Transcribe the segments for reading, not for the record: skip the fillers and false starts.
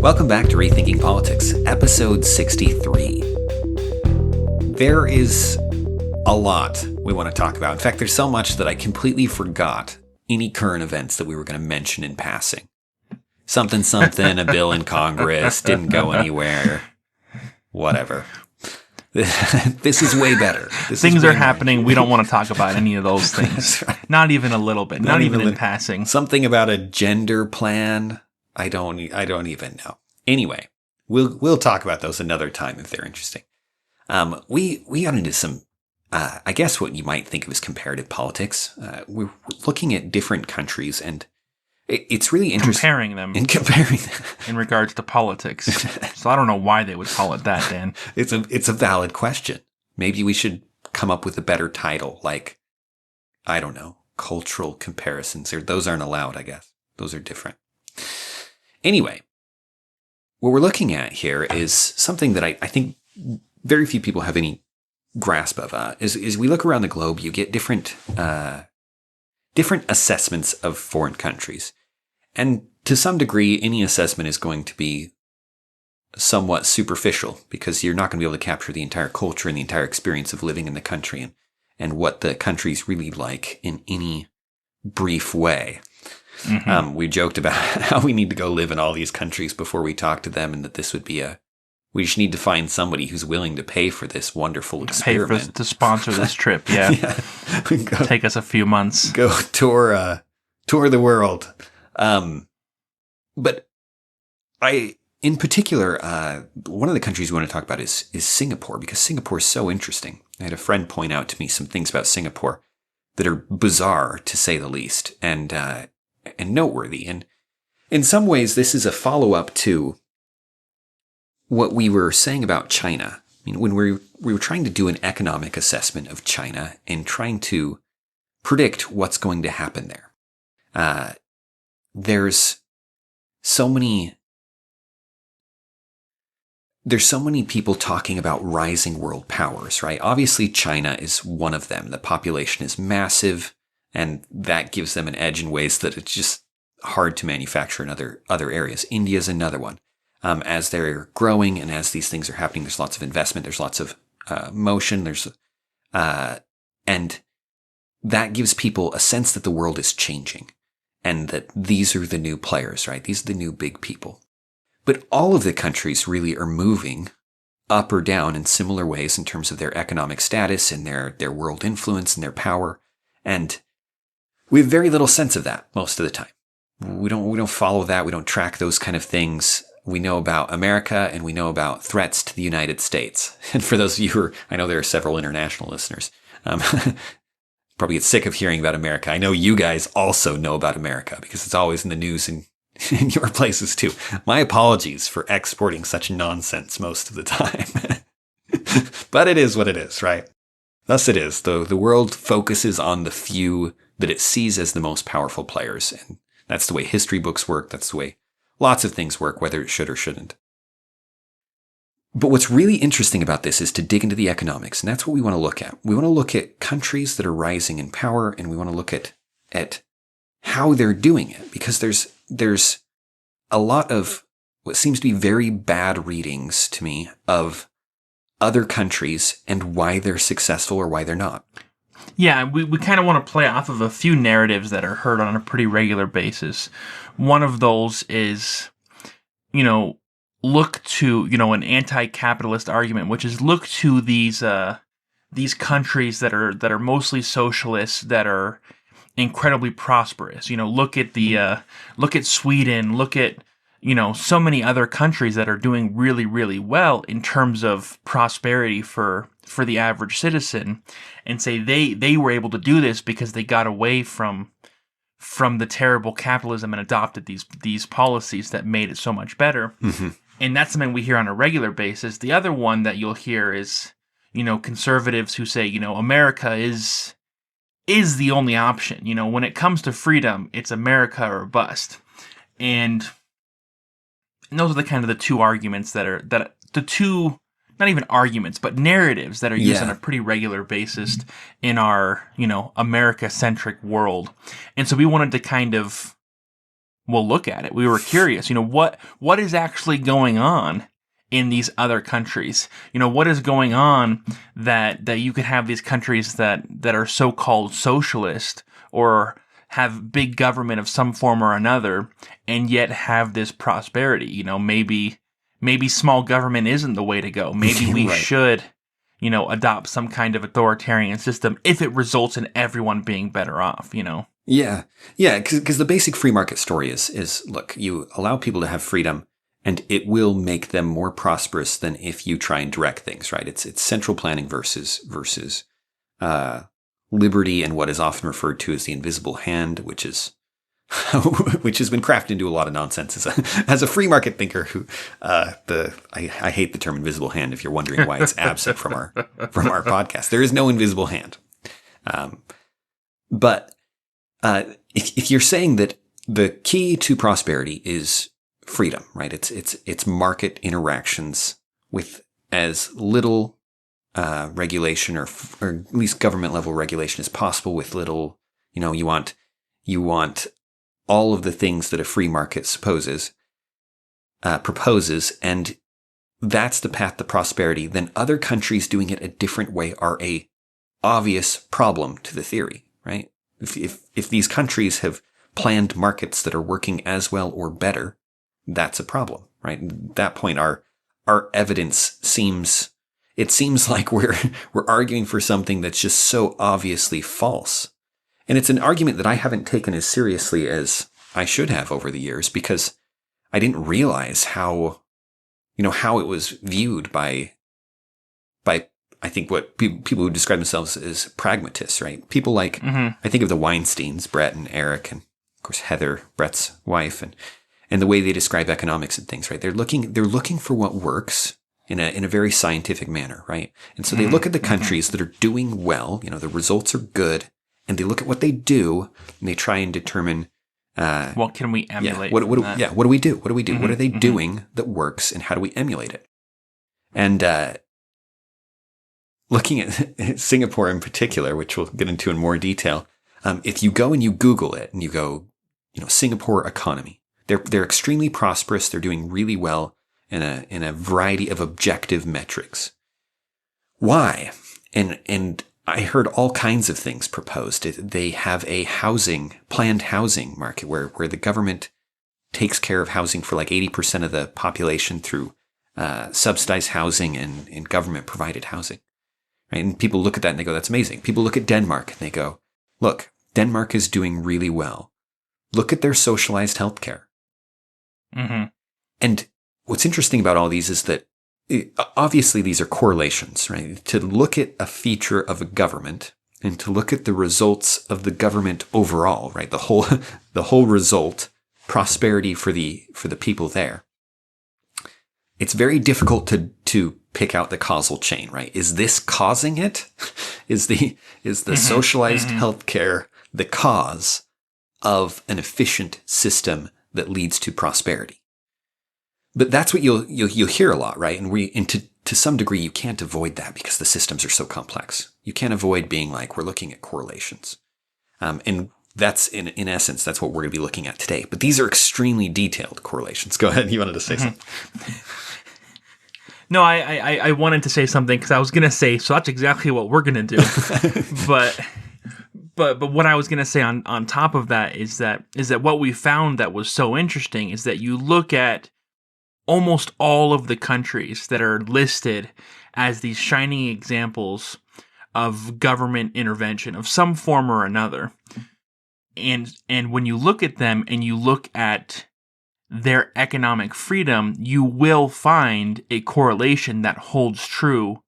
Welcome back to Rethinking Politics, episode 63. There is a lot we want to talk about. In fact, there's so much that I completely forgot any current events that we were going to mention in passing. Something, a bill in Congress, didn't go anywhere, whatever. This is way better. Things are happening. We don't want to talk about any of those things. Right. Not even a little bit. Not even in passing. Something about a gender plan. I don't even know. Anyway, we'll talk about those another time if they're interesting. We got into some, I guess what you might think of as comparative politics. We're looking at different countries, and it's really interesting. Comparing them in regards to politics. So I don't know why they would call it that, Dan. It's a valid question. Maybe we should come up with a better title, like, I don't know, cultural comparisons. Those aren't allowed, I guess. Those are different. Anyway, what we're looking at here is something that I think very few people have any grasp of. Is we look around the globe, you get different assessments of foreign countries. And to some degree, any assessment is going to be somewhat superficial because you're not going to be able to capture the entire culture and the entire experience of living in the country and what the country's really like in any brief way. Mm-hmm. We joked about how we need to go live in all these countries before we talk to them, and that this would be we just need to find somebody who's willing to pay for this wonderful experiment. To sponsor this trip, yeah. Yeah. Take us a few months. Go tour the world. But in particular, one of the countries we want to talk about is Singapore, because Singapore is so interesting. I had a friend point out to me some things about Singapore that are bizarre, to say the least, and noteworthy. And in some ways, this is a follow-up to what we were saying about China. I mean, when we were trying to do an economic assessment of China and trying to predict what's going to happen there. There's so many people talking about rising world powers, right? Obviously, China is one of them. The population is massive, and that gives them an edge in ways that it's just hard to manufacture in other areas. India is another one. As they're growing and as these things are happening, there's lots of investment, there's lots of motion, and that gives people a sense that the world is changing and that these are the new players, right? These are the new big people. But all of the countries really are moving up or down in similar ways in terms of their economic status and their world influence and their power. And we have very little sense of that most of the time. We don't follow that. We don't track those kind of things. We know about America and we know about threats to the United States. And for those of you I know there are several international listeners, probably get sick of hearing about America. I know you guys also know about America because it's always in the news and in your places too. My apologies for exporting such nonsense most of the time. But it is what it is, right? Thus it is. The world focuses on the few that it sees as the most powerful players. And that's the way history books work. That's the way lots of things work, whether it should or shouldn't. But what's really interesting about this is to dig into the economics, and that's what we want to look at. We want to look at countries that are rising in power, and we want to look at how they're doing it, because there's a lot of what seems to be very bad readings to me of other countries and why they're successful or why they're not. Yeah, we kind of want to play off of a few narratives that are heard on a pretty regular basis. One of those is, look to, an anti-capitalist argument, which is look to these countries that are mostly socialist, that are incredibly prosperous. Look at Sweden, look at, so many other countries that are doing really, really well in terms of prosperity for the average citizen, and say they were able to do this because they got away from the terrible capitalism and adopted these policies that made it so much better. Mm-hmm. And that's something we hear on a regular basis. The other one that you'll hear is, conservatives who say, America is the only option. When it comes to freedom, it's America or bust. And those are the two arguments not even arguments, but narratives that are used on a pretty regular basis in our, America-centric world. And so we wanted to kind of we'll look at it. We were curious, what is actually going on in these other countries? What is going on that you could have these countries that are so-called socialist or have big government of some form or another and yet have this prosperity? Maybe small government isn't the way to go. Maybe we Right. should, adopt some kind of authoritarian system if it results in everyone being better off, Yeah. Yeah. Because the basic free market story is, look, you allow people to have freedom and it will make them more prosperous than if you try and direct things, right? It's central planning versus liberty and what is often referred to as the invisible hand, which which has been crafted into a lot of nonsense as a free market thinker who I hate the term invisible hand if you're wondering why it's absent from our podcast. There is no invisible hand. But if you're saying that the key to prosperity is freedom, right? It's market interactions with as little regulation or at least government level regulation as possible, with little, you want all of the things that a free market proposes, and that's the path to prosperity. Then other countries doing it a different way are a obvious problem to the theory, right? If these countries have planned markets that are working as well or better, that's a problem, right? At that point, our evidence seems like we're arguing for something that's just so obviously false. And it's an argument that I haven't taken as seriously as I should have over the years, because I didn't realize how it was viewed by I think what people who describe themselves as pragmatists, right? People like, I think of the Weinsteins, Brett and Eric, and of course Heather, Brett's wife, and the way they describe economics and things, right? They're looking for what works in a very scientific manner, right? And so they look at the countries that are doing well, the results are good, and they look at what they do and they try and determine what can we emulate? What do we do? What do we do? What are they doing that works, and how do we emulate it? And looking at Singapore in particular, which we'll get into in more detail, if you go and you Google it and you go, Singapore economy, they're extremely prosperous. They're doing really well in a variety of objective metrics. Why? And I heard all kinds of things proposed. They have a planned housing market where the government takes care of housing for like 80% of the population through subsidized housing and government provided housing. Right? And people look at that and they go, that's amazing. People look at Denmark and they go, look, Denmark is doing really well. Look at their socialized healthcare. And what's interesting about all these is that obviously these are correlations, right? To look at a feature of a government and to look at the results of the government overall, right? The whole result, prosperity for the people there. It's very difficult to pick out the causal chain, right? Is this causing it? Is the socialized healthcare the cause of an efficient system that leads to prosperity? But that's what you'll hear a lot, right? And to some degree, you can't avoid that because the systems are so complex. You can't avoid being like, we're looking at correlations. And that's in essence, that's what we're going to be looking at today. But these are extremely detailed correlations. Go ahead. You wanted to say something. No, I wanted to say something because I was going to say, so that's exactly what we're going to do. But what I was going to say on top of that is that what we found that was so interesting is that you look at almost all of the countries that are listed as these shining examples of government intervention of some form or another. And when you look at them and you look at their economic freedom, you will find a correlation that holds true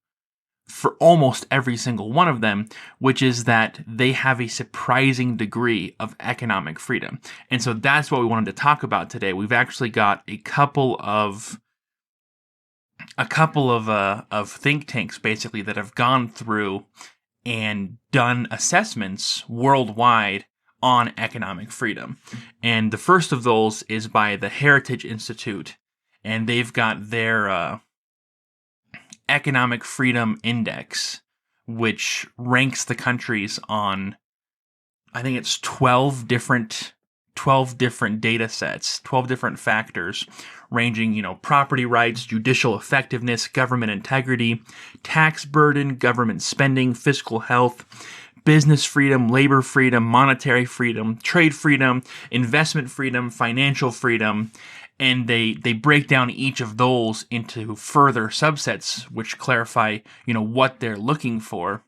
for almost every single one of them, which is that they have a surprising degree of economic freedom. And so that's what we wanted to talk about today. We've actually got a couple of think tanks basically that have gone through and done assessments worldwide on economic freedom. And the first of those is by the Heritage Institute, and they've got their Economic Freedom Index, which ranks the countries on, I think it's 12 different 12 different data sets, 12 different factors, ranging, property rights, judicial effectiveness, government integrity, tax burden, government spending, fiscal health, business freedom, labor freedom, monetary freedom, trade freedom, investment freedom, financial freedom, and they break down each of those into further subsets, which clarify, what they're looking for.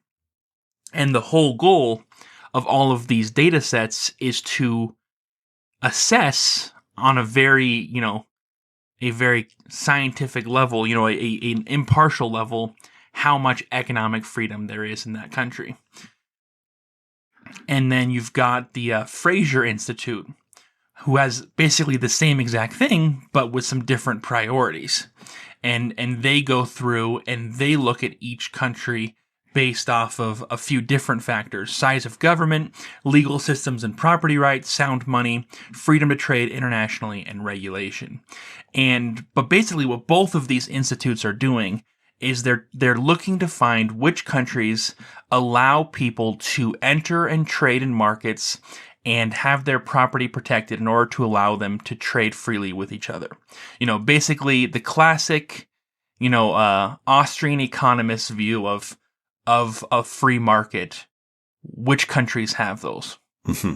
And the whole goal of all of these data sets is to assess on a very, a very scientific level, an impartial level, how much economic freedom there is in that country. And then you've got the Fraser Institute, who has basically the same exact thing, but with some different priorities. And they go through and they look at each country based off of a few different factors: size of government, legal systems and property rights, sound money, freedom to trade internationally, and regulation. But basically what both of these institutes are doing is they're looking to find which countries allow people to enter and trade in markets and have their property protected in order to allow them to trade freely with each other. Basically the classic, Austrian economist's view of a free market. Which countries have those? Mm-hmm.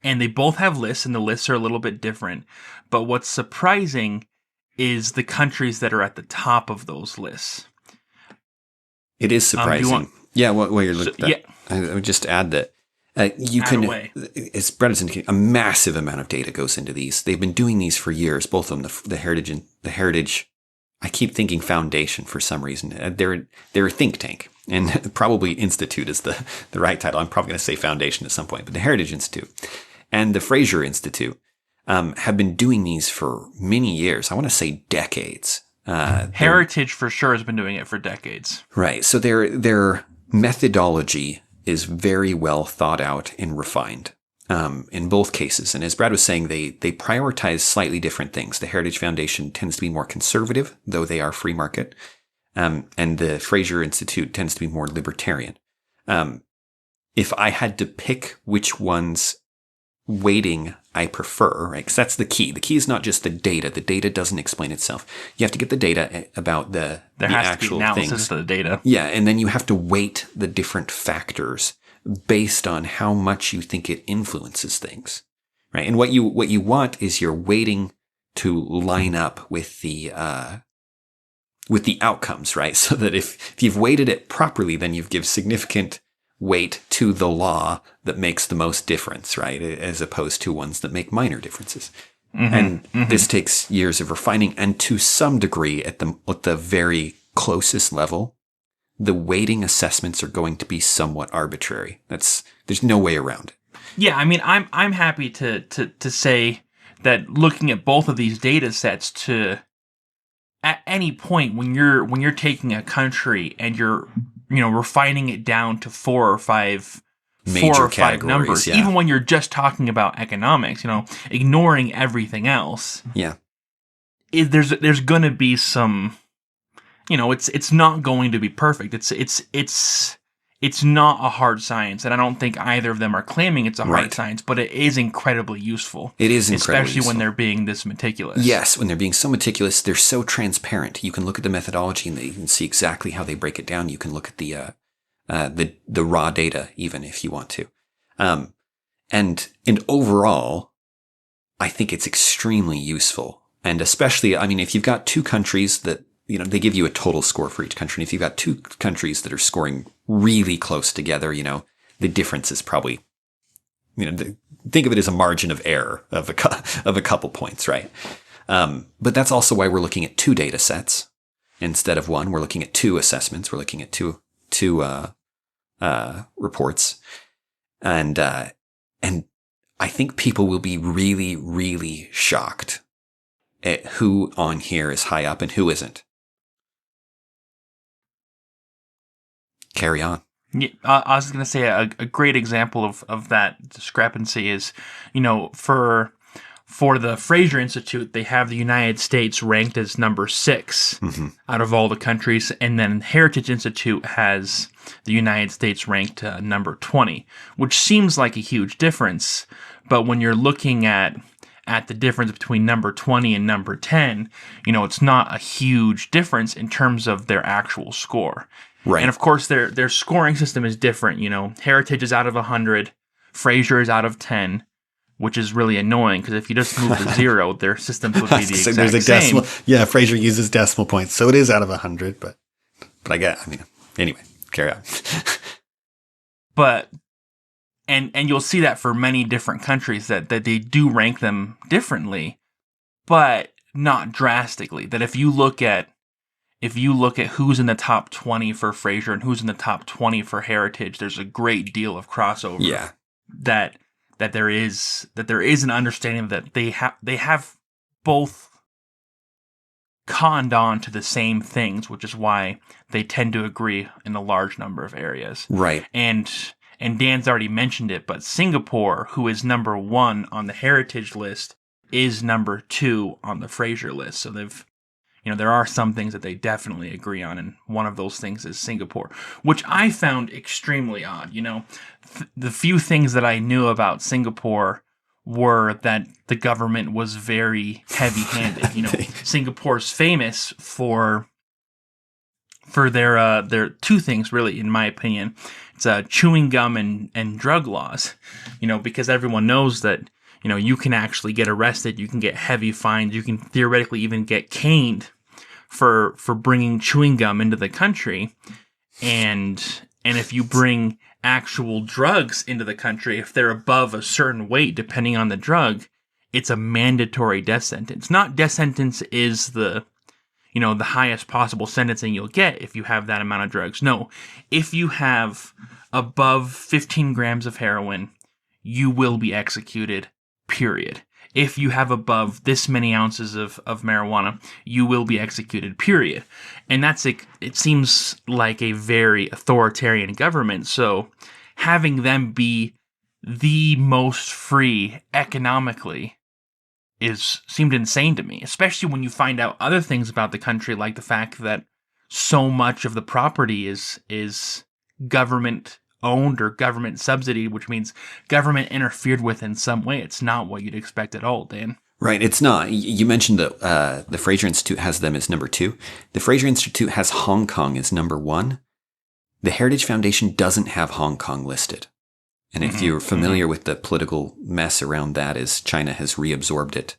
And they both have lists, and the lists are a little bit different. But what's surprising is the countries that are at the top of those lists. It is surprising. While you're looking at that, I would just add that you can, as Brett is indicating, a massive amount of data goes into these. They've been doing these for years, both of them, the Heritage and the Heritage. I keep thinking Foundation for some reason. They're a think tank, and probably Institute is the right title. I'm probably going to say Foundation at some point, but the Heritage Institute and the Fraser Institute have been doing these for many years. I want to say decades. Heritage for sure has been doing it for decades. Right. So their methodology is very well thought out and refined in both cases. And as Brad was saying, they prioritize slightly different things. The Heritage Foundation tends to be more conservative, though they are free market. And the Fraser Institute tends to be more libertarian. If I had to pick which one's weighting I prefer, right? Because that's the key. The key is not just the data. The data doesn't explain itself. You have to get the data about the actual things. There has to be analysis of the data. Yeah, and then you have to weight the different factors based on how much you think it influences things, right? And what you want is your weighting to line up with the outcomes, right? So that if you've weighted it properly, then you give significant weight to the law that makes the most difference, right? As opposed to ones that make minor differences. And this takes years of refining, and to some degree at the very closest level, the weighting assessments are going to be somewhat arbitrary. There's no way around it. Yeah, I mean, I'm happy to say that looking at both of these data sets, at any point when you're taking a country and you're refining it down to four or five numbers, even when you're just talking about economics, ignoring everything else. Yeah. There's going to be some, it's not going to be perfect. It's not a hard science, and I don't think either of them are claiming it's a hard science, but it is incredibly useful. It is incredibly especially useful. when they're being this meticulous. Yes, when they're being so meticulous, they're so transparent. You can look at the methodology and you can see exactly how they break it down. You can look at the raw data, even if you want to. And overall, I think it's extremely useful. And especially, I mean, if you've got two countries that, they give you a total score for each country. And if you've got two countries that are scoring really close together, the difference is probably, think of it as a margin of error of a couple points, right? But that's also why we're looking at two data sets instead of one. We're looking at two assessments. We're looking at two reports. And I think people will be really, really shocked at who on here is high up and who isn't. Carry on. Yeah, I was going to say a great example of that discrepancy is, for the Fraser Institute, they have the United States ranked as number 6 out of all the countries, and then Heritage Institute has the United States ranked number 20, which seems like a huge difference. But when you're looking at the difference between number 20 and number 10, it's not a huge difference in terms of their actual score. Right. And of course, their scoring system is different. Heritage is out of 100, Fraser is out of 10, which is really annoying because if you just move the 0, their systems would be the So exact there's a same. decimal. Yeah, Fraser uses decimal points, so it is out of 100. But anyway, carry on. But and you'll see that for many different countries that they do rank them differently, but not drastically. That if you look at who's in the top 20 for Fraser and who's in the top 20 for Heritage, there's a great deal of crossover. Yeah. That there is an understanding that they have both conned on to the same things, which is why they tend to agree in a large number of areas. Right. And Dan's already mentioned it, but Singapore, who is number 1 on the Heritage list, is number 2 on the Fraser list. So they've, there are some things that they definitely agree on, and one of those things is Singapore, which I found extremely odd. The few things that I knew about Singapore were that the government was very heavy-handed. Singapore's famous for their two things, really, in my opinion. It's chewing gum and drug laws, because everyone knows that, you can actually get arrested, you can get heavy fines, you can theoretically even get caned for bringing chewing gum into the country. And if you bring actual drugs into the country, if they're above a certain weight, depending on the drug, it's a mandatory death sentence. Not death sentence is the highest possible sentencing you'll get if you have that amount of drugs. No, if you have above 15 grams of heroin, you will be executed, period. If you have above this many ounces of marijuana, you will be executed, period. And it seems like a very authoritarian government. So having them be the most free economically seemed insane to me, especially when you find out other things about the country, like the fact that so much of the property is government owned or government subsidied, which means government interfered with in some way. It's not what you'd expect at all, Dan. Right, it's not. You mentioned that the Fraser Institute has them as number 2. The Fraser Institute has Hong Kong as number 1. The Heritage Foundation doesn't have Hong Kong listed. And if you're familiar with the political mess around that as China has reabsorbed it,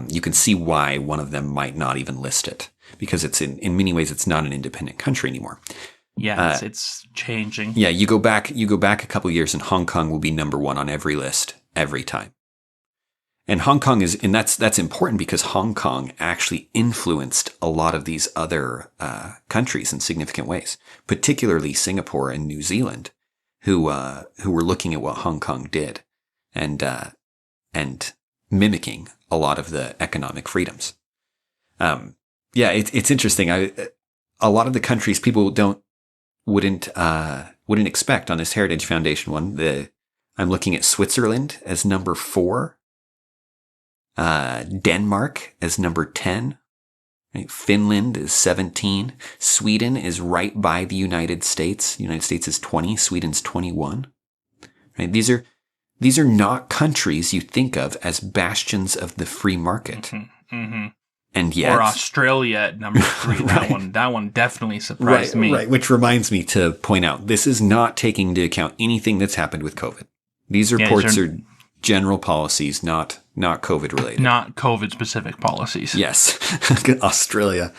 you can see why one of them might not even list it, because it's in many ways it's not an independent country anymore. Yeah, it's changing. Yeah, you go back a couple years and Hong Kong will be number 1 on every list every time. And Hong Kong that's important because Hong Kong actually influenced a lot of these other countries in significant ways, particularly Singapore and New Zealand, who were looking at what Hong Kong did and mimicking a lot of the economic freedoms. It's interesting. A lot of the countries people wouldn't expect on this Heritage Foundation one. I'm looking at Switzerland as number 4, Denmark as number 10, right? Finland is 17, Sweden is right by the United States. The United States is 20, Sweden's 21. Right? These are not countries you think of as bastions of the free market. Mm-hmm, mm-hmm. And yet, or Australia at number 3. Right. That one definitely surprised me. Right, which reminds me to point out, this is not taking into account anything that's happened with COVID. These reports are general policies, not COVID related. Not COVID specific policies. Yes. Australia.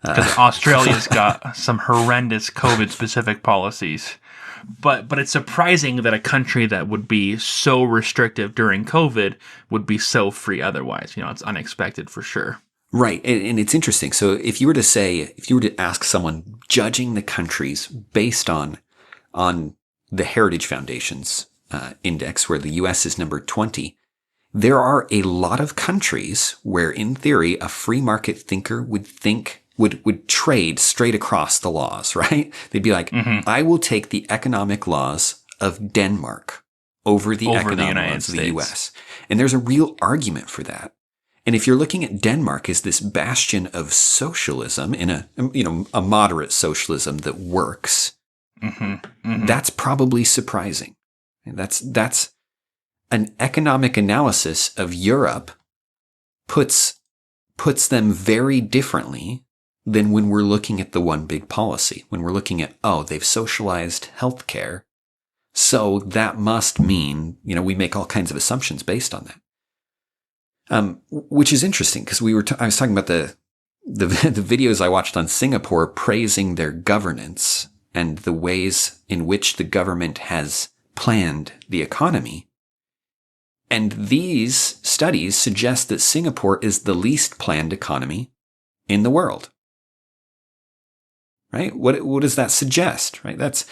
Because Australia's got some horrendous COVID specific policies. But it's surprising that a country that would be so restrictive during COVID would be so free otherwise. It's unexpected for sure. Right. And it's interesting. So if you were to ask someone judging the countries based on the Heritage Foundation's index, where the U.S. is number 20, there are a lot of countries where, in theory, a free market thinker would trade straight across the laws, right? They'd be like, I will take the economic laws of Denmark over the economic laws of the U.S. And there's a real argument for that. And if you're looking at Denmark as this bastion of socialism in a moderate socialism that works, that's probably surprising. That's an economic analysis of Europe puts them very differently than when we're looking at the one big policy. When we're looking at, oh, they've socialized healthcare, so that must mean, we make all kinds of assumptions based on that. Which is interesting because I was talking about the videos I watched on Singapore praising their governance and the ways in which the government has planned the economy. And these studies suggest that Singapore is the least planned economy in the world. Right? What does that suggest? Right? This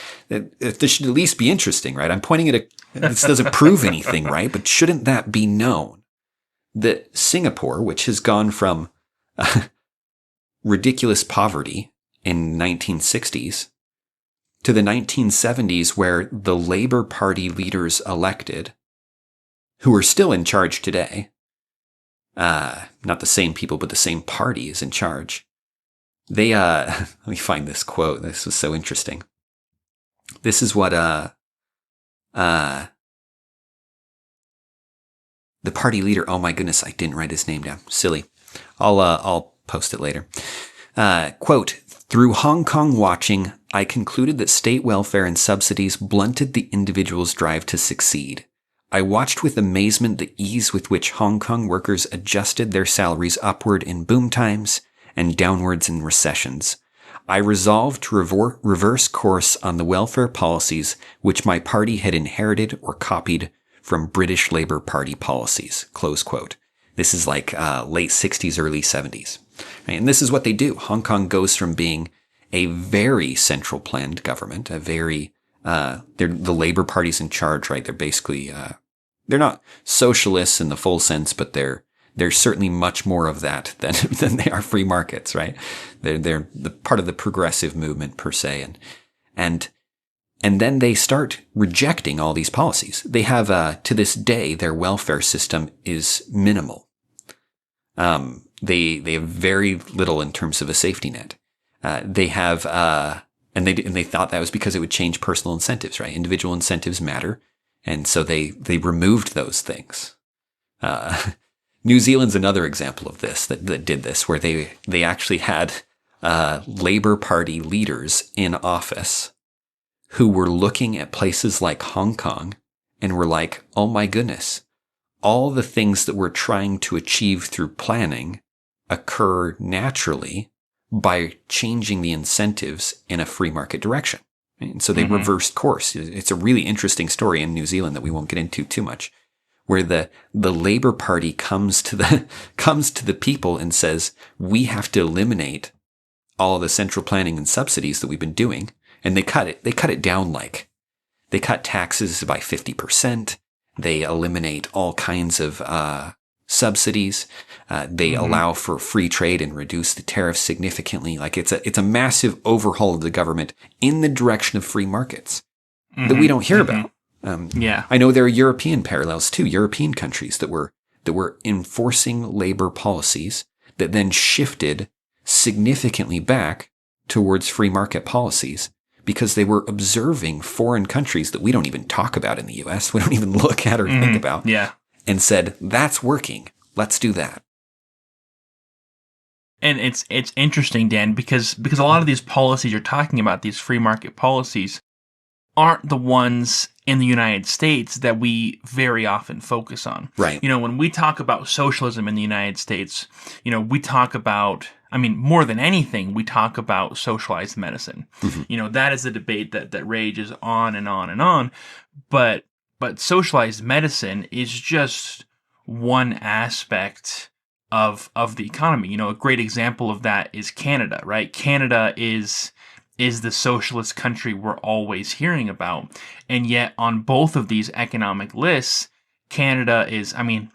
should at least be interesting, right? I'm pointing at this doesn't prove anything, right? But shouldn't that be known that Singapore, which has gone from ridiculous poverty in 1960s to the 1970s, where the Labour Party leaders elected, who are still in charge today, not the same people, but the same party is in charge. They, let me find this quote. This was so interesting. This is what, the party leader, oh my goodness, I didn't write his name down. Silly. I'll post it later. Quote, "Through Hong Kong watching, I concluded that state welfare and subsidies blunted the individual's drive to succeed. I watched with amazement the ease with which Hong Kong workers adjusted their salaries upward in boom times and downwards in recessions. I resolved to reverse course on the welfare policies which my party had inherited or copied from British Labour Party policies." Close quote. This is like late 60s, early 70s. Right? And this is what they do. Hong Kong goes from being a very central planned government, the Labour Party's in charge, right? They're basically, they're not socialists in the full sense, but they're certainly much more of that than they are free markets, right? They're the part of the progressive movement per se. And then they start rejecting all these policies. They have, to this day, their welfare system is minimal. They have very little in terms of a safety net. They have, and they thought that was because it would change personal incentives, right? Individual incentives matter. And so they removed those things. New Zealand's another example of this that did this, where they actually had, Labour Party leaders in office who were looking at places like Hong Kong and were like, oh my goodness, all the things that we're trying to achieve through planning occur naturally by changing the incentives in a free market direction. And so they reversed course. It's a really interesting story in New Zealand that we won't get into too much, where the Labour Party comes to the people and says, we have to eliminate all the central planning and subsidies that we've been doing. And they cut it down, like they cut taxes by 50%. They eliminate all kinds of subsidies. They allow for free trade and reduce the tariffs significantly. Like it's a massive overhaul of the government in the direction of free markets that we don't hear about. I know there are European parallels too. European countries that were enforcing labor policies that then shifted significantly back towards free market policies, because they were observing foreign countries that we don't even talk about in the U.S. We don't even look at or think about. Yeah. And said, that's working. Let's do that. And it's interesting, Dan, because a lot of these policies you're talking about, these free market policies, aren't the ones in the United States that we very often focus on. Right. When we talk about socialism in the United States, we talk about, more than anything, we talk about socialized medicine. That is a debate that rages on and on and on. But socialized medicine is just one aspect of the economy. A great example of that is Canada, right? Canada is the socialist country we're always hearing about. And yet on both of these economic lists, Canada is,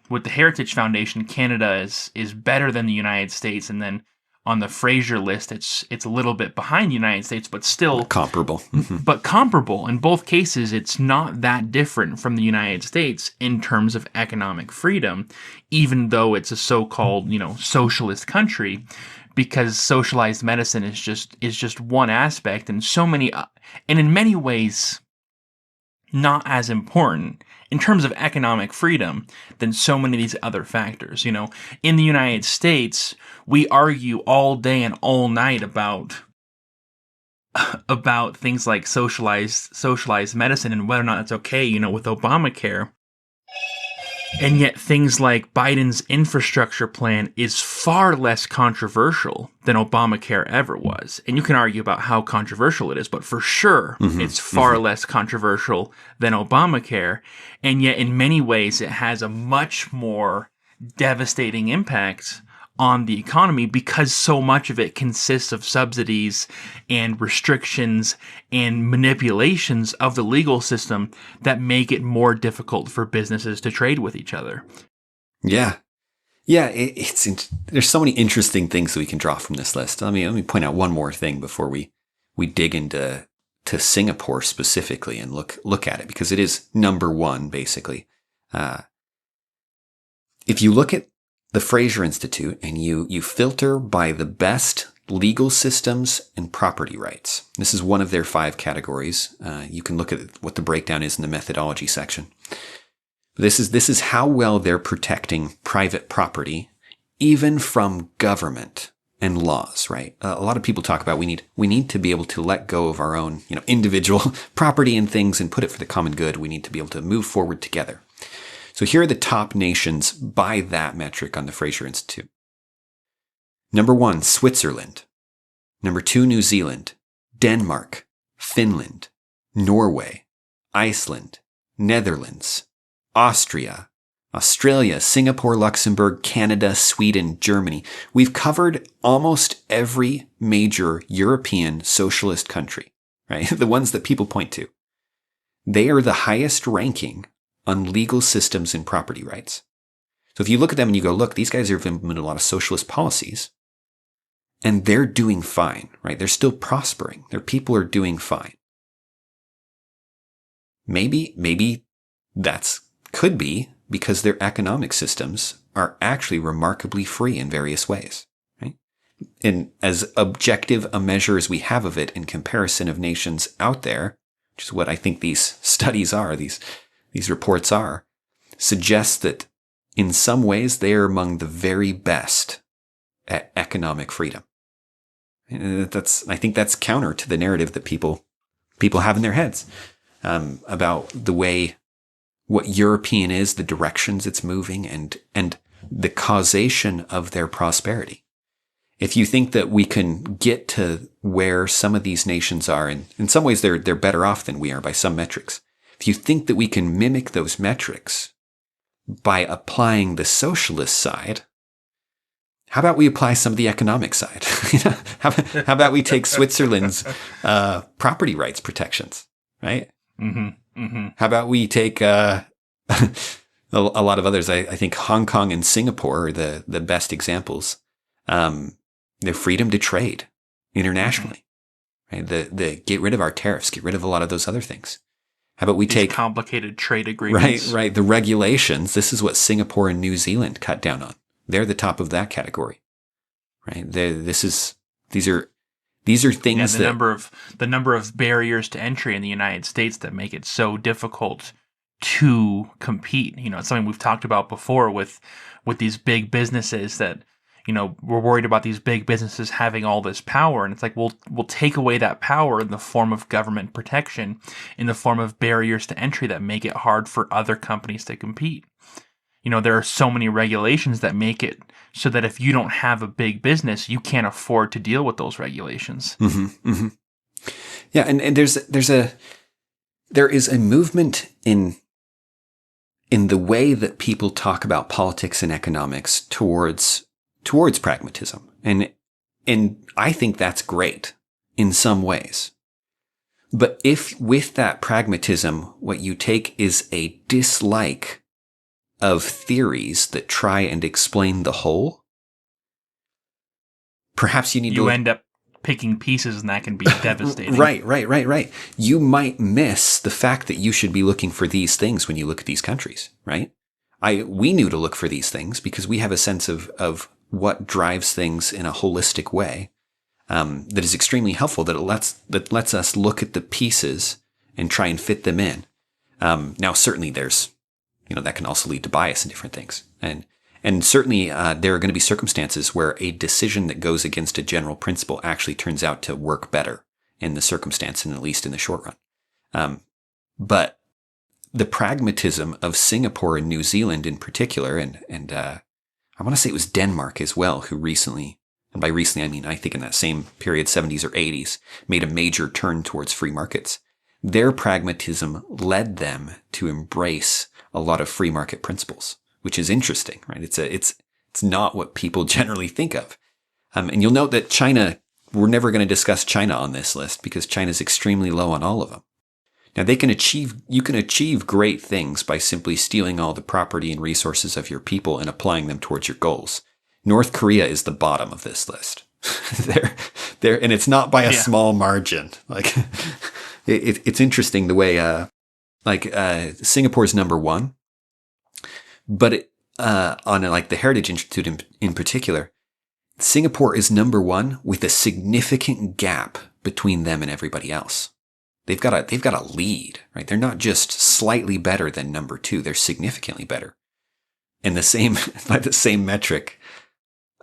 with the Heritage Foundation, Canada is better than the United States. And then on the Fraser list, it's a little bit behind the United States, but still comparable. But comparable. In both cases, it's not that different from the United States in terms of economic freedom, even though it's a so-called, socialist country, because socialized medicine is just one aspect, and so many, and in many ways, not as important in terms of economic freedom than so many of these other factors. In the United States, we argue all day and all night about things like socialized medicine and whether or not it's okay, with Obamacare. And yet things like Biden's infrastructure plan is far less controversial than Obamacare ever was. And you can argue about how controversial it is, but for sure it's far less controversial than Obamacare. And yet in many ways it has a much more devastating impact on the economy because so much of it consists of subsidies and restrictions and manipulations of the legal system that make it more difficult for businesses to trade with each other. Yeah. Yeah, there's so many interesting things that we can draw from this list. Let me point out one more thing before we dig into Singapore specifically and look at it, because it is number one, basically. If you look at the Fraser Institute and you filter by the best legal systems and property rights. This is one of their 5 categories. You can look at what the breakdown is in the methodology section. This is how well they're protecting private property, even from government and laws, right? A lot of people talk about we need to be able to let go of our own, individual property and things and put it for the common good. We need to be able to move forward together. So here are the top nations by that metric on the Fraser Institute. Number 1, Switzerland. Number 2, New Zealand, Denmark, Finland, Norway, Iceland, Netherlands, Austria, Australia, Singapore, Luxembourg, Canada, Sweden, Germany. We've covered almost every major European socialist country, right? The ones that people point to. They are the highest ranking on legal systems and property rights. So if you look at them and you go, look, these guys have implemented a lot of socialist policies and they're doing fine, right? They're still prospering. Their people are doing fine. Maybe that's could be because their economic systems are actually remarkably free in various ways, right? And as objective a measure as we have of it in comparison of nations out there, which is what I think these studies are, these reports are, suggest that in some ways they are among the very best at economic freedom. And I think that's counter to the narrative that people have in their heads about the way what European is, the directions it's moving, and the causation of their prosperity. If you think that we can get to where some of these nations are, and in some ways they're better off than we are by some metrics, if you think that we can mimic those metrics by applying the socialist side, how about we apply some of the economic side? How about we take Switzerland's property rights protections, right? How about we take a lot of others? I think Hong Kong and Singapore are the best examples. Their freedom to trade internationally, right? The get rid of our tariffs, get rid of a lot of those other things. How about we take complicated trade agreements? Right. The regulations. This is what Singapore and New Zealand cut down on. They're the top of that category, right? These are things the number of barriers to entry in the United States that make it so difficult to compete. It's something we've talked about before with these big businesses that, we're worried about these big businesses having all this power. And it's like, we'll take away that power in the form of government protection, in the form of barriers to entry that make it hard for other companies to compete. There are so many regulations that make it so that if you don't have a big business, you can't afford to deal with those regulations. Yeah. And there is a movement in the way that people talk about politics and economics towards pragmatism. And I think that's great in some ways. But if with that pragmatism, what you take is a dislike of theories that try and explain the whole, perhaps you end up picking pieces, and that can be devastating. Right. You might miss the fact that you should be looking for these things when you look at these countries, right? We knew to look for these things because we have a sense of what drives things in a holistic way that is extremely helpful, that lets us look at the pieces and try and fit them in. Now, certainly there's, that can also lead to bias and different things. And certainly there are going to be circumstances where a decision that goes against a general principle actually turns out to work better in the circumstance, and at least in the short run. But the pragmatism of Singapore and New Zealand in particular, and I want to say it was Denmark as well, who recently, and by recently I mean I think in that same period, 70s or 80s, made a major turn towards free markets. Their pragmatism led them to embrace a lot of free market principles, which is interesting, right? It's not what people generally think of. And you'll note that China, we're never going to discuss China on this list because China's extremely low on all of them. Now you can achieve great things by simply stealing all the property and resources of your people and applying them towards your goals. North Korea is the bottom of this list. And it's not by a small margin. Like, it's interesting the way, Singapore's number one, but on the Heritage Institute in particular, Singapore is number one with a significant gap between them and everybody else. They've got a lead, right? They're not just slightly better than number two; they're significantly better. And by the same metric,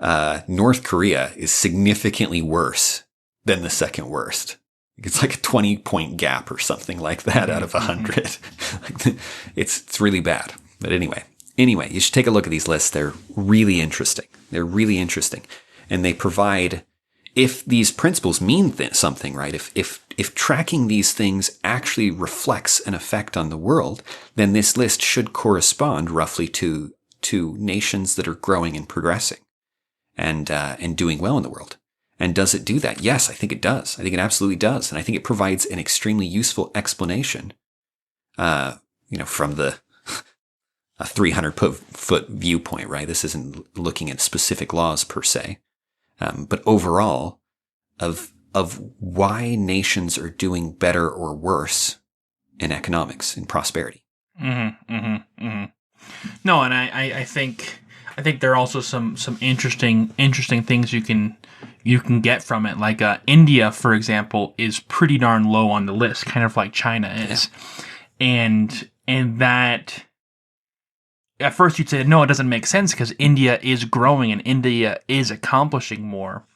North Korea is significantly worse than the second worst. It's like a 20-point gap or something like that out of 100. It's really bad. But anyway, you should take a look at these lists. They're really interesting. And they provide, if these principles mean something, right? If tracking these things actually reflects an effect on the world, then this list should correspond roughly to nations that are growing and progressing and doing well in the world. And does it do that? Yes, I think it does. I think it absolutely does. And I think it provides an extremely useful explanation, from the 300-foot viewpoint, right? This isn't looking at specific laws per se, but overall of why nations are doing better or worse in economics, in prosperity. No, and I think there are also some interesting things you can get from it. Like India, for example, is pretty darn low on the list, kind of like China is, and that. At first you'd say, no, it doesn't make sense because India is growing and India is accomplishing more.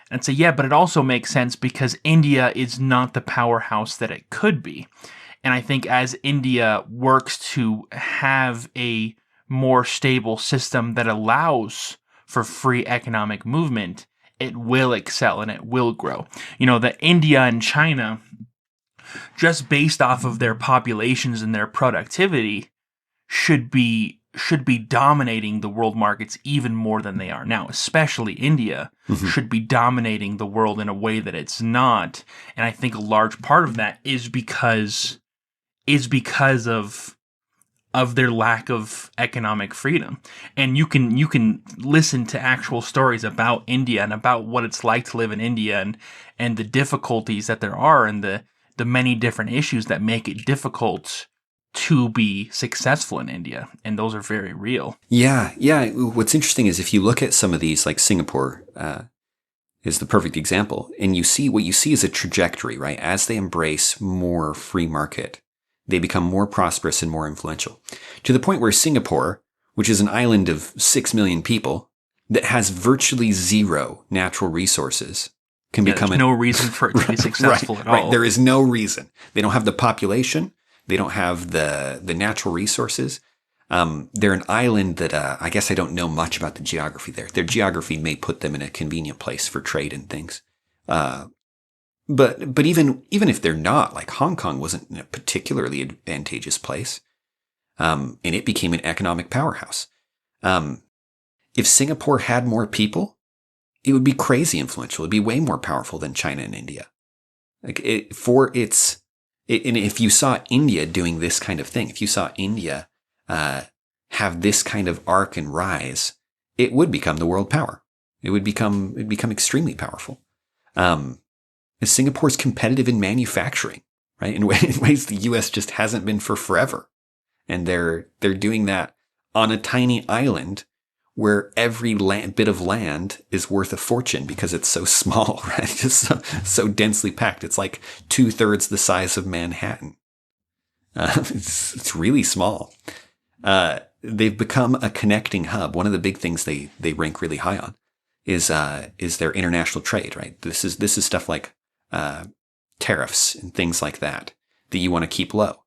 And say, yeah, but it also makes sense because India is not the powerhouse that it could be. And I think as India works to have a more stable system that allows for free economic movement, it will excel and it will grow. That India and China, just based off of their populations and their productivity, should be dominating the world markets even more than they are now. Especially India should be dominating the world in a way that it's not. And I think a large part of that is because of their lack of economic freedom. And you can listen to actual stories about India and about what it's like to live in India and the difficulties that there are and the many different issues that make it difficult to be successful in India, and those are very real. Yeah. What's interesting is if you look at some of these, like Singapore is the perfect example, and what you see is a trajectory, right? As they embrace more free market, they become more prosperous and more influential, to the point where Singapore, which is an island of 6 million people that has virtually zero natural resources, can become no reason for it to be successful at all. Right. There is no reason. They don't have the population. They don't have the natural resources. They're an island that I guess I don't know much about the geography there. Their geography may put them in a convenient place for trade and things. But even if they're not, like Hong Kong wasn't in a particularly advantageous place, and it became an economic powerhouse. If Singapore had more people, it would be crazy influential. It'd be way more powerful than China and India. And if you saw India doing this kind of thing, if you saw India have this kind of arc and rise, it would become the world power. It'd become extremely powerful. Singapore's competitive in manufacturing, right? In ways the U.S. just hasn't been for forever, and they're doing that on a tiny island where every bit of land is worth a fortune because it's so small, right? Just so densely packed. It's like 2/3 the size of Manhattan. It's really small. They've become a connecting hub. One of the big things they rank really high on is their international trade, right? This is stuff like tariffs and things like that you want to keep low.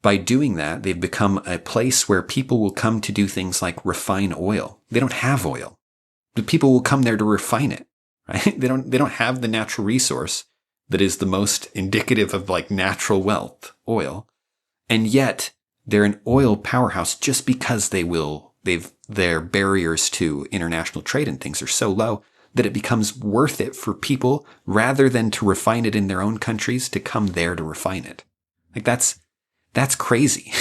By doing that, they've become a place where people will come to do things like refine oil. They don't have oil, but people will come there to refine it, right? They don't have the natural resource that is the most indicative of like natural wealth, oil. And yet they're an oil powerhouse just because their barriers to international trade and things are so low that it becomes worth it for people rather than to refine it in their own countries to come there to refine it. Like that's crazy.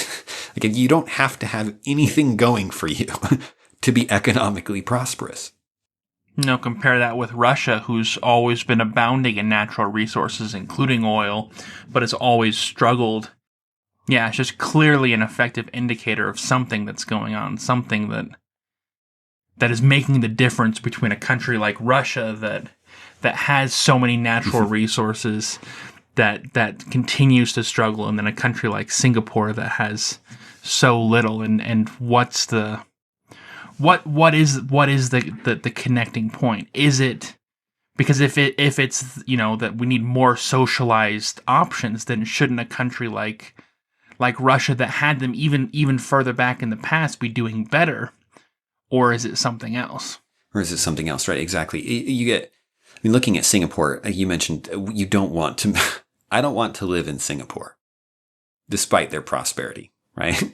Like you don't have to have anything going for you to be economically prosperous. No, compare that with Russia, who's always been abounding in natural resources, including oil, but has always struggled. Yeah, it's just clearly an effective indicator of something that's going on, something that is making the difference between a country like Russia that has so many natural resources that continues to struggle, and then a country like Singapore that has so little. And what is the connecting point? Is it because if it's that we need more socialized options, then shouldn't a country like Russia that had them even further back in the past be doing better? Or is it something else? Right? Exactly. Looking at Singapore, you mentioned you don't want to. I don't want to live in Singapore, despite their prosperity. Right?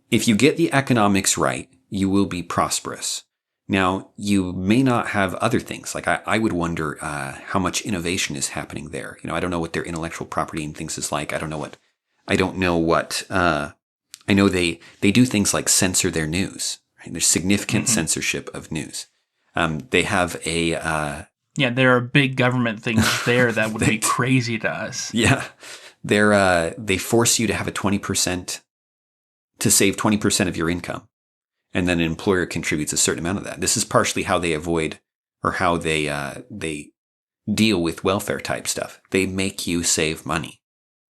If you get the economics right, you will be prosperous. Now, you may not have other things. Like I would wonder how much innovation is happening there. I don't know what their intellectual property and things is like. I know they do things like censor their news. Right? There's significant censorship of news. They have there are big government things there that would be crazy to us. Yeah. They force you to have to save 20% of your income. And then an employer contributes a certain amount of that. This is partially how they avoid or how they deal with welfare type stuff. They make you save money.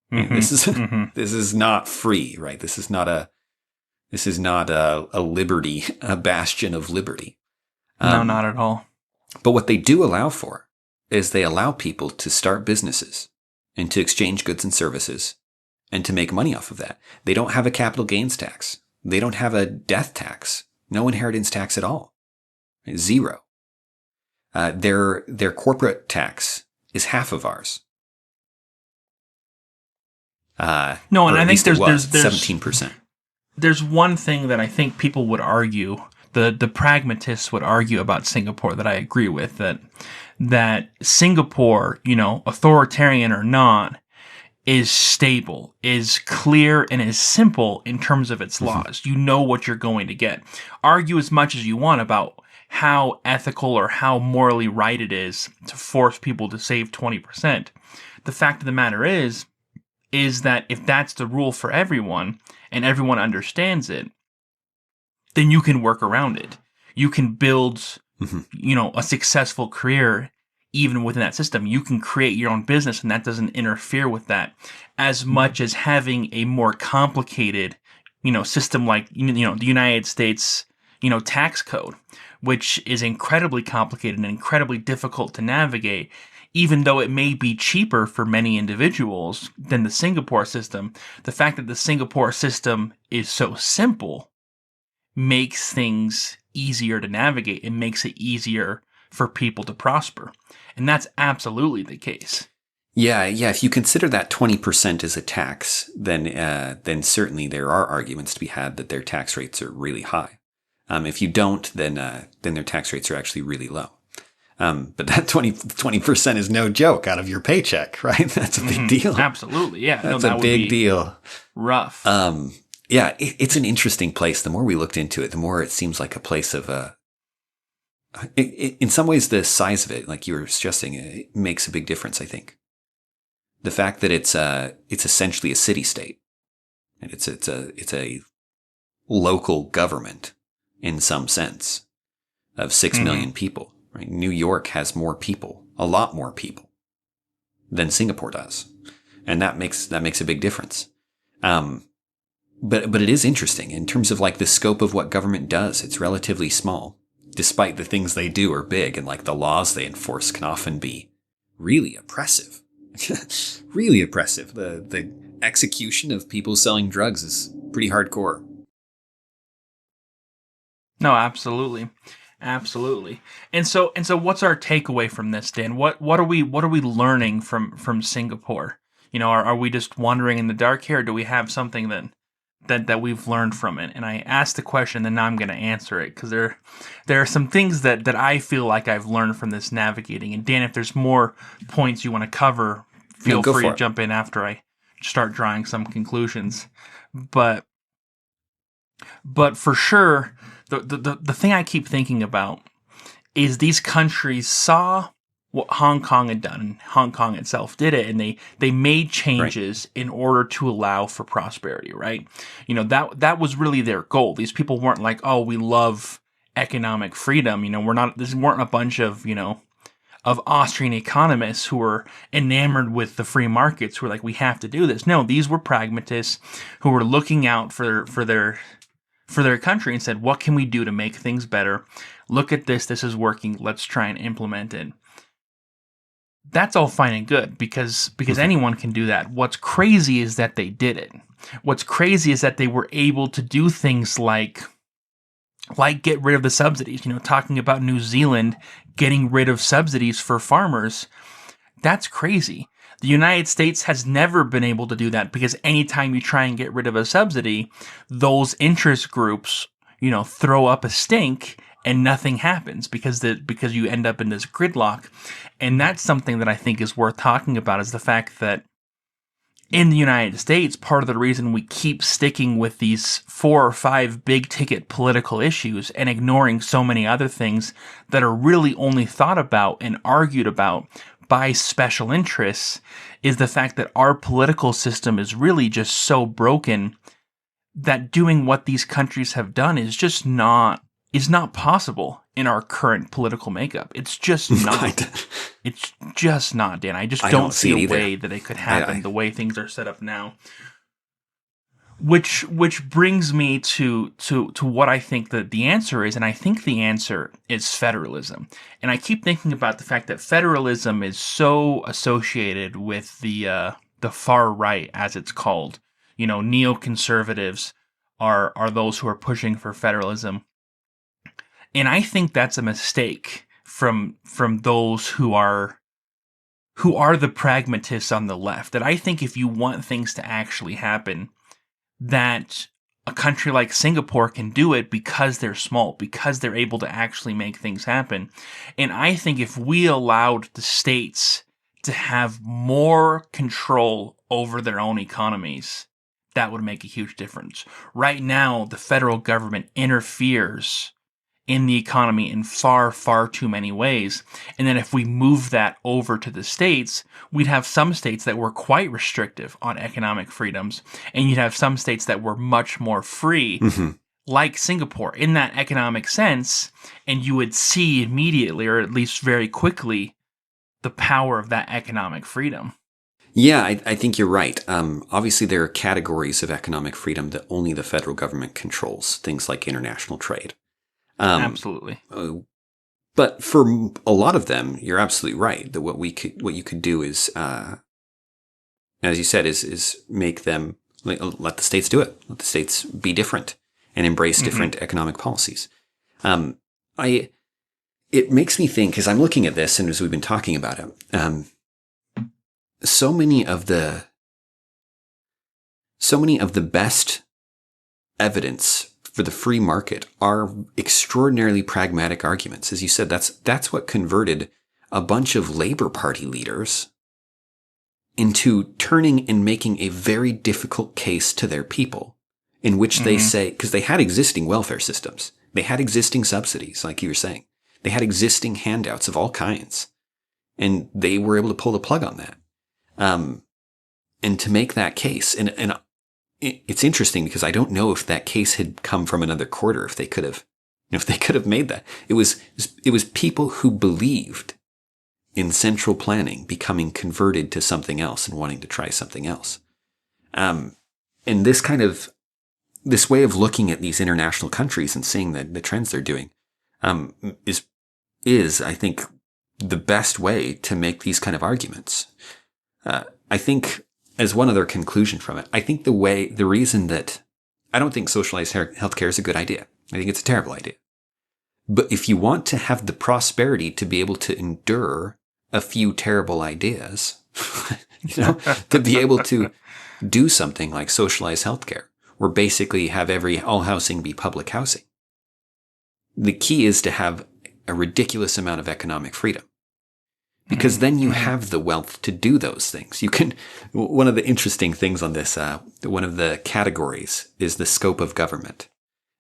This is not free, right? This is not a liberty, a bastion of liberty. No, not at all. But what they do allow for is they allow people to start businesses and to exchange goods and services and to make money off of that. They don't have a capital gains tax. They don't have a death tax. No inheritance tax at all. Zero. Their corporate tax is half of ours. No, and I think there's 17%. There's one thing that I think people would argue, the pragmatists would argue about Singapore that I agree with, that Singapore, authoritarian or not, is stable, is clear, and is simple in terms of its laws. You know what you're going to get. Argue as much as you want about how ethical or how morally right it is to force people to save 20%. The fact of the matter is that if that's the rule for everyone and everyone understands it, then you can work around it. You can build, a successful career even within that system. You can create your own business, and that doesn't interfere with that as much as having a more complicated, system like, the United States, tax code, which is incredibly complicated and incredibly difficult to navigate. Even though it may be cheaper for many individuals than the Singapore system, the fact that the Singapore system is so simple makes things easier to navigate. It makes it easier for people to prosper. And that's absolutely the case. Yeah. If you consider that 20% as a tax, then certainly there are arguments to be had that their tax rates are really high. If you don't, then their tax rates are actually really low. But that 20% is no joke out of your paycheck, right? That's a big deal. Absolutely, yeah. That's a big deal. Rough. It's an interesting place. The more we looked into it, the more it seems like a place of in some ways, the size of it, like you were suggesting, it makes a big difference, I think. The fact that it's essentially a city-state, and it's a local government in some sense of 6 million people. Right? New York has more people, a lot more people, than Singapore does, and that makes a big difference. But it is interesting in terms of like the scope of what government does. It's relatively small, despite the things they do are big, and like the laws they enforce can often be really oppressive. Really oppressive. The execution of people selling drugs is pretty hardcore. No, absolutely. Absolutely. And so what's our takeaway from this, Dan? What are we learning from Singapore? Are we just wandering in the dark here, or do we have something that we've learned from it? And I asked the question, and now I'm going to answer it, because there are some things that I feel like I've learned from this navigating. And Dan, if there's more points you want to cover, feel free to jump in after I start drawing some conclusions. But for sure, the thing I keep thinking about is these countries saw what Hong Kong had done, and Hong Kong itself did it, and they made changes in order to allow for prosperity, right? That was really their goal. These people weren't like, oh, we love economic freedom. This weren't a bunch of Austrian economists who were enamored with the free markets who were like, we have to do this. No, these were pragmatists who were looking out for their country and said, what can we do to make things better? Look at this. This is working. Let's try and implement it. That's all fine and good because anyone can do that. What's crazy is that they did it. What's crazy is that they were able to do things like get rid of the subsidies. Talking about New Zealand getting rid of subsidies for farmers. That's crazy. The United States has never been able to do that because anytime you try and get rid of a subsidy, those interest groups, throw up a stink and nothing happens because you end up in this gridlock. And that's something that I think is worth talking about, is the fact that in the United States, part of the reason we keep sticking with these 4 or 5 big ticket political issues and ignoring so many other things that are really only thought about and argued about by special interests is the fact that our political system is really just so broken that doing what these countries have done is not possible in our current political makeup. It's just not. It's just not, Dan. I just don't see a way that it could happen the way things are set up now. Which brings me to what I think that the answer is, and I think the answer is federalism. And I keep thinking about the fact that federalism is so associated with the far right, as it's called. Neoconservatives are those who are pushing for federalism. And I think that's a mistake from those who are the pragmatists on the left. That I think if you want things to actually happen, that a country like Singapore can do it because they're small, because they're able to actually make things happen. And I think if we allowed the states to have more control over their own economies, that would make a huge difference. Right now, the federal government interferes in the economy in far, far too many ways. And then if we move that over to the states, we'd have some states that were quite restrictive on economic freedoms, and you'd have some states that were much more free, like Singapore, in that economic sense, and you would see immediately, or at least very quickly, the power of that economic freedom. Yeah, I think you're right. Obviously, there are categories of economic freedom that only the federal government controls, things like international trade. Absolutely. But for a lot of them, you're absolutely right. That what you could do is, as you said, is make them let the states do it. Let the states be different and embrace different economic policies. It makes me think, because I'm looking at this, and as we've been talking about it, so many of the best evidence for the free market are extraordinarily pragmatic arguments. As you said, that's what converted a bunch of Labour Party leaders into turning and making a very difficult case to their people, in which they say, because they had existing welfare systems, they had existing subsidies, like you were saying, they had existing handouts of all kinds, and they were able to pull the plug on that. And to make that case, and it's interesting because I don't know if that case had come from another quarter, if they could have made that. It was people who believed in central planning becoming converted to something else and wanting to try something else. And this way of looking at these international countries and seeing the trends they're doing, is, I think, the best way to make these kind of arguments. I think, as one other conclusion from it, I think the reason that I don't think socialized healthcare is a good idea. I think it's a terrible idea. But if you want to have the prosperity to be able to endure a few terrible ideas, to be able to do something like socialized healthcare, or basically have all housing be public housing, the key is to have a ridiculous amount of economic freedom. Because then you have the wealth to do those things. One of the interesting things on this, one of the categories is the scope of government.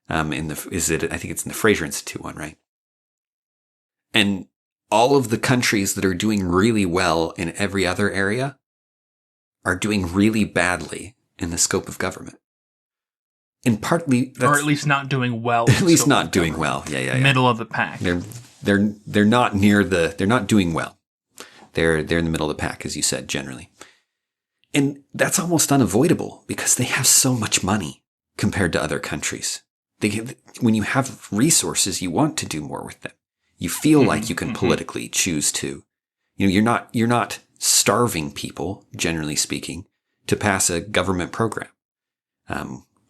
I think it's in the Fraser Institute one, right? And all of the countries that are doing really well in every other area are doing really badly in the scope of government. And partly or at least not doing well. At least not doing well. Yeah. Middle of the pack. They're not they're not doing well. They're in the middle of the pack, as you said, generally. And that's almost unavoidable because they have so much money compared to other countries. When you have resources, you want to do more with them. You feel like you can politically choose to. You're not starving people, generally speaking, to pass a government program.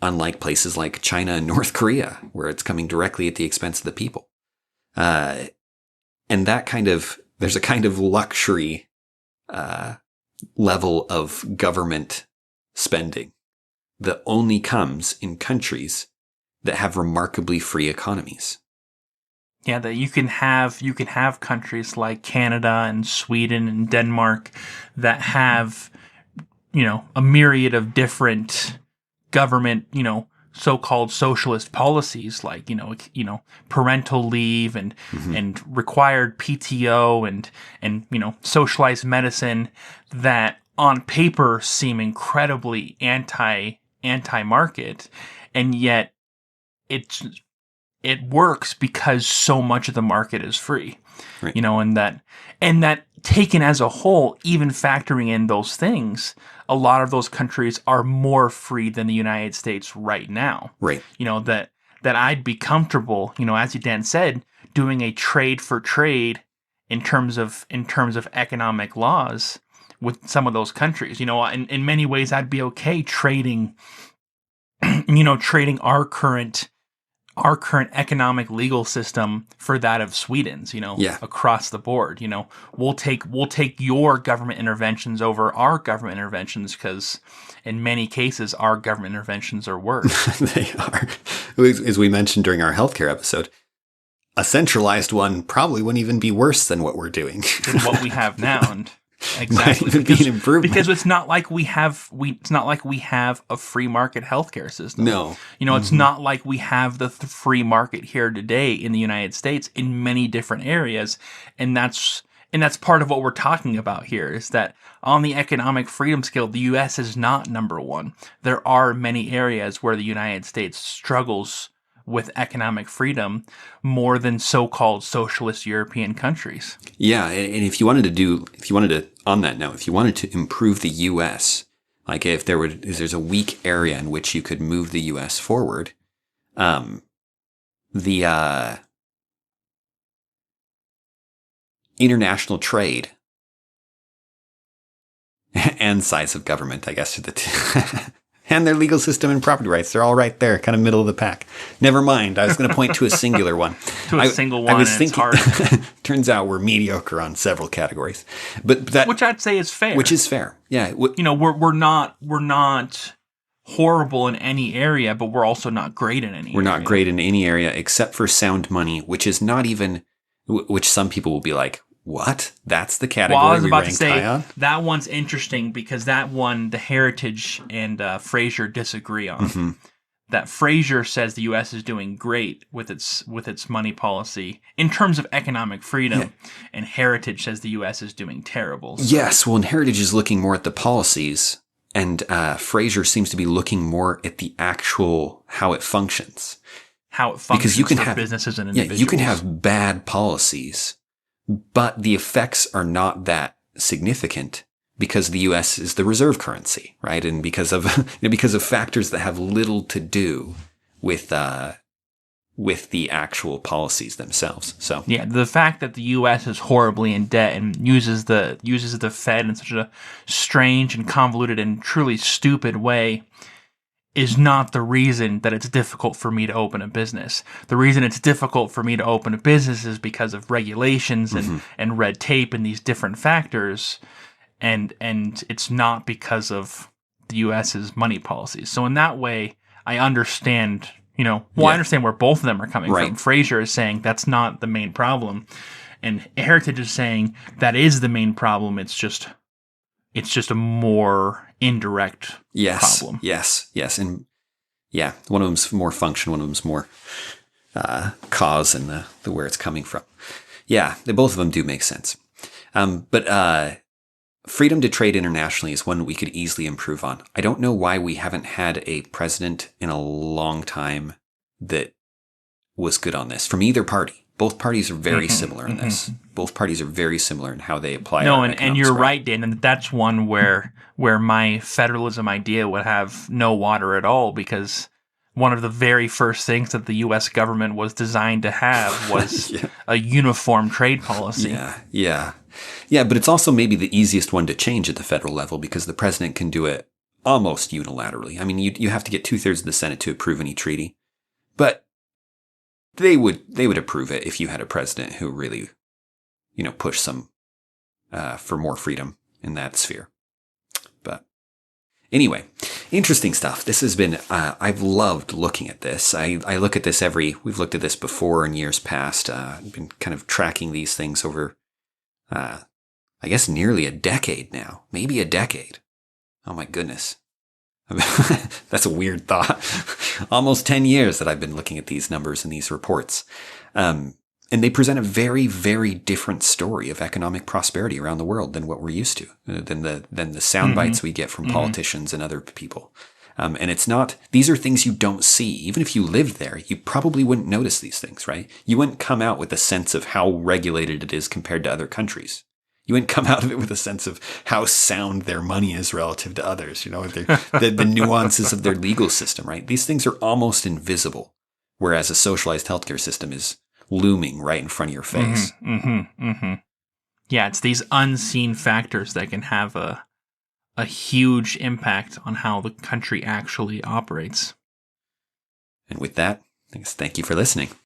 Unlike places like China and North Korea, where it's coming directly at the expense of the people. And there's a kind of luxury level of government spending that only comes in countries that have remarkably free economies. Yeah, that you can have countries like Canada and Sweden and Denmark that have, a myriad of different government, so-called socialist policies like, parental leave and required PTO and socialized medicine that on paper seem incredibly anti-market, and yet it works because so much of the market is free, right. And that taken as a whole, even factoring in those things, a lot of those countries are more free than the United States right now. Right. That I'd be comfortable, as Dan said, doing a trade for trade in terms of economic laws with some of those countries. In many ways, I'd be okay trading our current economic legal system for that of Sweden's, across the board. We'll take your government interventions over our government interventions because in many cases our government interventions are worse. They are. As we mentioned during our healthcare episode, a centralized one probably wouldn't even be worse than what we're doing. Than what we have now. And exactly. Might even be an improvement. Because it's not like we have a free market healthcare system. No. It's not like we have the free market here today in the United States in many different areas. And that's part of what we're talking about here is that on the economic freedom scale, the U.S. is not number one. There are many areas where the United States struggles with economic freedom more than so-called socialist European countries. Yeah, and if you wanted to improve the U.S., like if there's a weak area in which you could move the U.S. forward, the international trade and size of government, I guess, are the two. And their legal system and property rights. They're all right there, kind of middle of the pack. Never mind. I was going to point to a singular one. I was thinking, it's hard. Turns out we're mediocre on several categories. But that, which I'd say is fair. Which is fair. Yeah. We're not horrible in any area, but we're also not great in any area. We're not great in any area except for sound money, which is not even, which some people will be like, what? That's the category I was we about ranked to say, high on? that one's interesting because that one, the Heritage and Fraser disagree on. Mm-hmm. That Fraser says the U.S. is doing great with its money policy in terms of economic freedom, and Heritage says the U.S. is doing terrible. So. Yes, well, and Heritage is looking more at the policies, and Fraser seems to be looking more at the actual how it functions. How it functions because you can for have businesses and individuals. Yeah, you can have bad policies, but the effects are not that significant because the U.S. is the reserve currency, right? And because of because of factors that have little to do with the actual policies themselves. So yeah, the fact that the U.S. is horribly in debt and uses the Fed in such a strange and convoluted and truly stupid way is not the reason that it's difficult for me to open a business. The reason it's difficult for me to open a business is because of regulations and red tape and these different factors, and it's not because of the U.S.'s money policies. So in that way, I understand, I understand where both of them are coming from. Fraser is saying that's not the main problem, and Heritage is saying that is the main problem. It's just a more indirect problem. Yes. And yeah, one of them's more function, one of them's more cause and the where it's coming from. Yeah, both of them do make sense. But freedom to trade internationally is one we could easily improve on. I don't know why we haven't had a president in a long time that was good on this from either party. Both parties are very similar in this. Both parties are very similar in how they apply. No, and you're right, Dan. And that's one where my federalism idea would have no water at all, because one of the very first things that the U.S. government was designed to have was a uniform trade policy. Yeah. But it's also maybe the easiest one to change at the federal level because the president can do it almost unilaterally. I mean, you have to get 2/3 of the Senate to approve any treaty, but they would approve it if you had a president who really, pushed some for more freedom in that sphere. But anyway, interesting stuff. This has been, I've loved looking at this. I look at this we've looked at this before in years past. I've been kind of tracking these things over, I guess nearly a decade now, maybe a decade. Oh my goodness. That's a weird thought. Almost 10 years that I've been looking at these numbers and these reports. And they present a very, very different story of economic prosperity around the world than what we're used to, than the sound bites we get from politicians and other people. And it's not, these are things you don't see. Even if you lived there, you probably wouldn't notice these things, right? You wouldn't come out with a sense of how regulated it is compared to other countries. You wouldn't come out of it with a sense of how sound their money is relative to others, the nuances of their legal system, right? These things are almost invisible, whereas a socialized healthcare system is looming right in front of your face. Yeah, it's these unseen factors that can have a huge impact on how the country actually operates. And with that, thank you for listening.